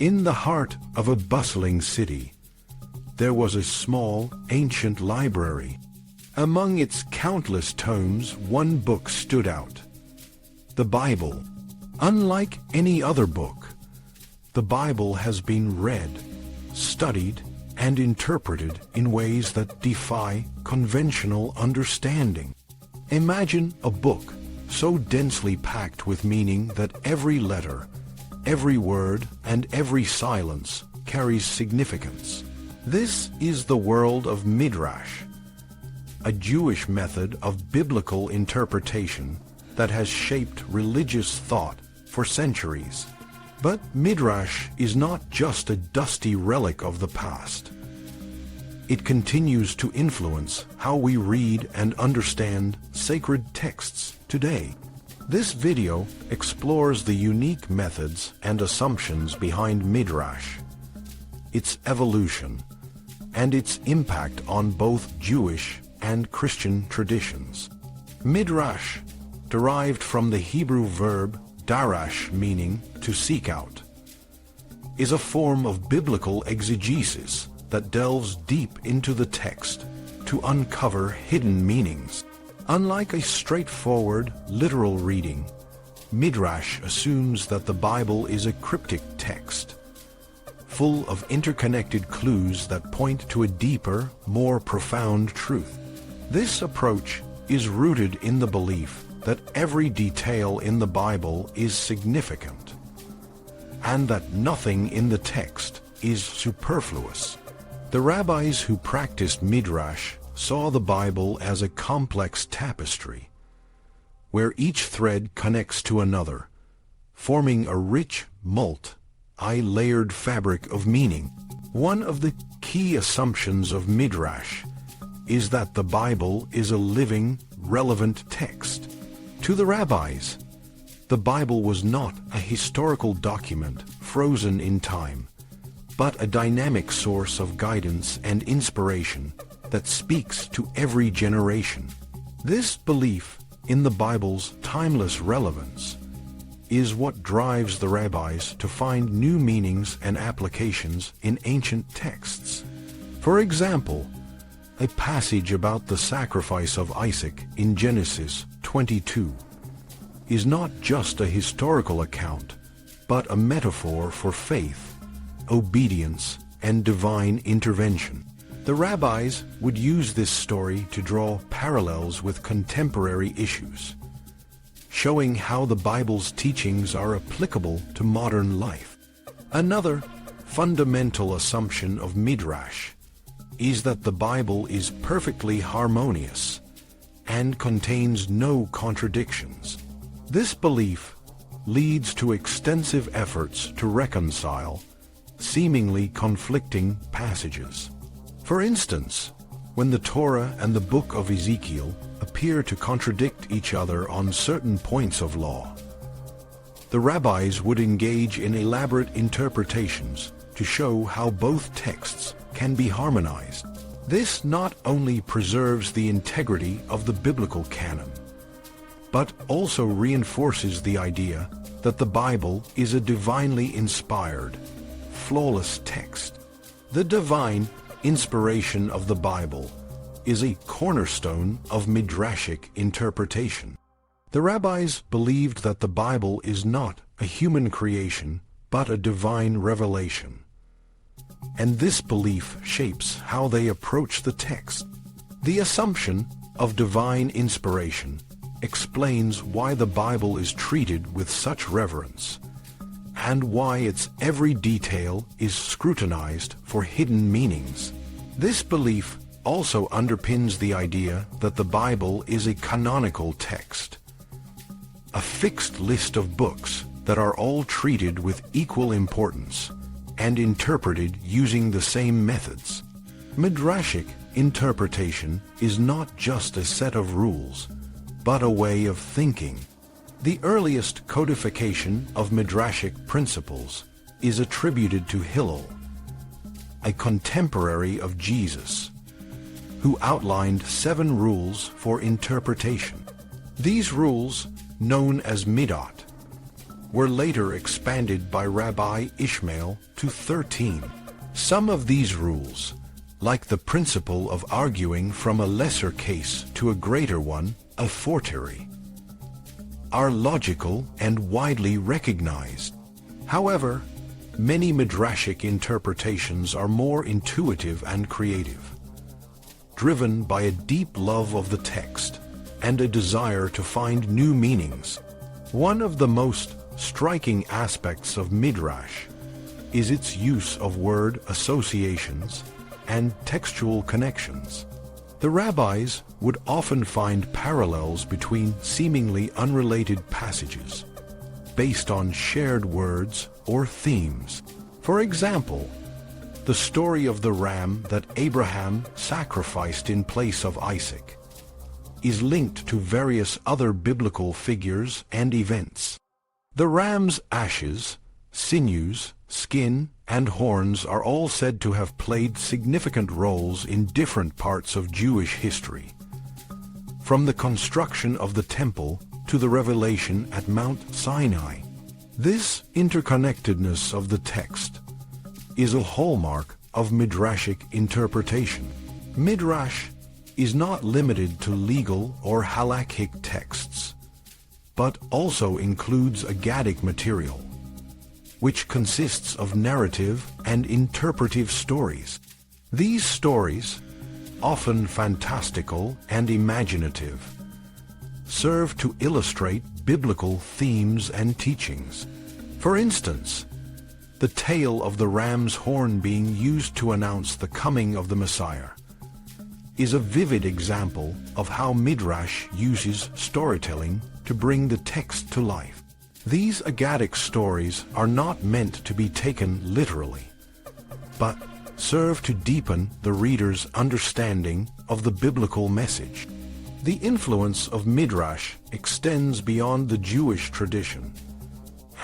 In the heart of a bustling city, there was a small, ancient library. Among its countless tomes, one book stood out: the Bible. Unlike any other book, the Bible has been read, studied, and interpreted in ways that defy conventional understanding. Imagine a book so densely packed with meaning that every letter, every word, and every silence carries significance. This is the world of Midrash, a Jewish method of biblical interpretation that has shaped religious thought for centuries. But Midrash is not just a dusty relic of the past. It continues to influence how we read and understand sacred texts today. This video explores the unique methods and assumptions behind Midrash, its evolution, and its impact on both Jewish and Christian traditions. Midrash, derived from the Hebrew verb darash, meaning to seek out, is a form of biblical exegesis that delves deep into the text to uncover hidden meanings. Unlike a straightforward, literal reading, Midrash assumes that the Bible is a cryptic text, full of interconnected clues that point to a deeper, more profound truth. This approach is rooted in the belief that every detail in the Bible is significant, and that nothing in the text is superfluous. The rabbis who practiced Midrash saw the Bible as a complex tapestry, where each thread connects to another, forming a rich, multi-layered fabric of meaning. One of the key assumptions of Midrash is that the Bible is a living, relevant text. To the rabbis, the Bible was not a historical document frozen in time, but a dynamic source of guidance and inspiration that speaks to every generation. This belief in the Bible's timeless relevance is what drives the rabbis to find new meanings and applications in ancient texts. For example, a passage about the sacrifice of Isaac in Genesis 22 is not just a historical account, but a metaphor for faith, obedience, and divine intervention. The rabbis would use this story to draw parallels with contemporary issues, showing how the Bible's teachings are applicable to modern life. Another fundamental assumption of Midrash is that the Bible is perfectly harmonious and contains no contradictions. This belief leads to extensive efforts to reconcile seemingly conflicting passages. For instance, when the Torah and the book of Ezekiel appear to contradict each other on certain points of law, the rabbis would engage in elaborate interpretations to show how both texts can be harmonized. This not only preserves the integrity of the biblical canon, but also reinforces the idea that the Bible is a divinely inspired, flawless text. The divine inspiration of the Bible is a cornerstone of Midrashic interpretation. The rabbis believed that the Bible is not a human creation, but a divine revelation. And this belief shapes how they approach the text. The assumption of divine inspiration explains why the Bible is treated with such reverence, and why its every detail is scrutinized for hidden meanings. This belief also underpins the idea that the Bible is a canonical text, a fixed list of books that are all treated with equal importance and interpreted using the same methods. Midrashic interpretation is not just a set of rules, but a way of thinking. The earliest codification of Midrashic principles is attributed to Hillel, a contemporary of Jesus, who outlined 7 rules for interpretation. These rules, known as midot, were later expanded by Rabbi Ishmael to 13. Some of these rules, like the principle of arguing from a lesser case to a greater one, a fortiori, are logical and widely recognized. However, many Midrashic interpretations are more intuitive and creative, driven by a deep love of the text and a desire to find new meanings. One of the most striking aspects of Midrash is its use of word associations and textual connections. The rabbis would often find parallels between seemingly unrelated passages based on shared words or themes. For example, the story of the ram that Abraham sacrificed in place of Isaac is linked to various other biblical figures and events. The ram's ashes, sinews, skin, and horns are all said to have played significant roles in different parts of Jewish history, from the construction of the temple to the revelation at Mount Sinai. This interconnectedness of the text is a hallmark of Midrashic interpretation. Midrash is not limited to legal or halakhic texts, but also includes Aggadic material, which consists of narrative and interpretive stories. These stories, often fantastical and imaginative, serve to illustrate biblical themes and teachings. For instance, the tale of the ram's horn being used to announce the coming of the Messiah is a vivid example of how Midrash uses storytelling to bring the text to life. These Aggadic stories are not meant to be taken literally, but serve to deepen the reader's understanding of the biblical message. The influence of Midrash extends beyond the Jewish tradition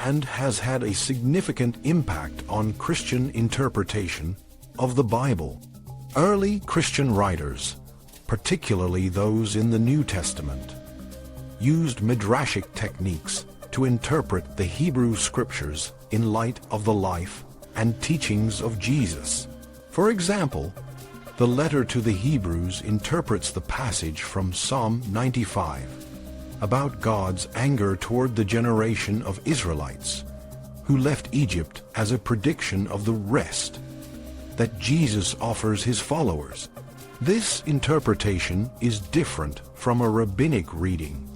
and has had a significant impact on Christian interpretation of the Bible. Early Christian writers, particularly those in the New Testament, used Midrashic techniques to interpret the Hebrew Scriptures in light of the life and teachings of Jesus. For example, the letter to the Hebrews interprets the passage from Psalm 95 about God's anger toward the generation of Israelites who left Egypt as a prediction of the rest that Jesus offers his followers. This interpretation is different from a rabbinic reading,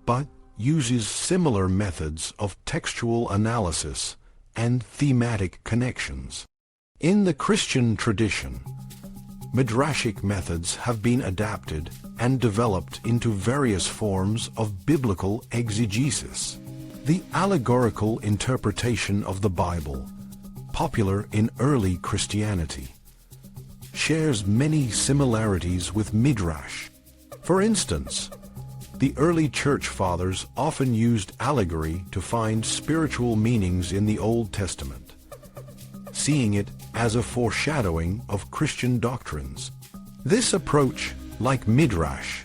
but uses similar methods of textual analysis and thematic connections. In the Christian tradition, Midrashic methods have been adapted and developed into various forms of biblical exegesis. The allegorical interpretation of the Bible, popular in early Christianity, shares many similarities with Midrash. For instance, the early church fathers often used allegory to find spiritual meanings in the Old Testament, seeing it as a foreshadowing of Christian doctrines. This approach, like Midrash,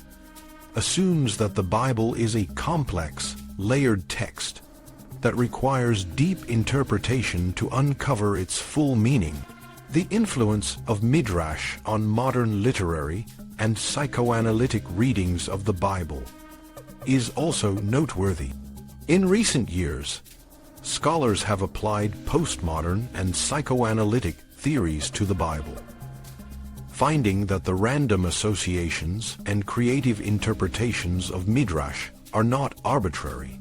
assumes that the Bible is a complex, layered text that requires deep interpretation to uncover its full meaning. The influence of Midrash on modern literary and psychoanalytic readings of the Bible is also noteworthy. In recent years, scholars have applied postmodern and psychoanalytic theories to the Bible, finding that the random associations and creative interpretations of Midrash are not arbitrary,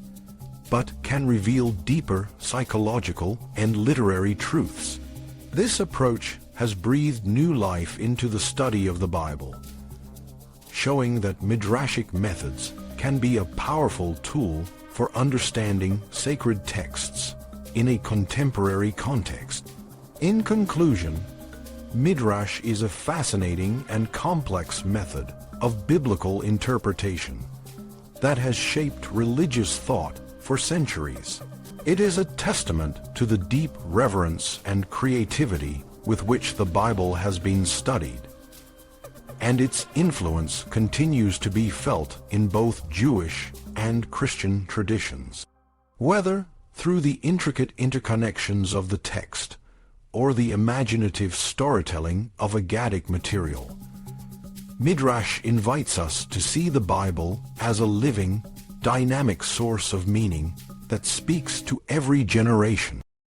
but can reveal deeper psychological and literary truths. This approach has breathed new life into the study of the Bible, showing that Midrashic methods can be a powerful tool for understanding sacred texts in a contemporary context. In conclusion, Midrash is a fascinating and complex method of biblical interpretation that has shaped religious thought for centuries. It is a testament to the deep reverence and creativity with which the Bible has been studied, and its influence continues to be felt in both Jewish and Christian traditions. Whether through the intricate interconnections of the text, or the imaginative storytelling of Aggadic material. Midrash invites us to see the Bible as a living, dynamic source of meaning that speaks to every generation.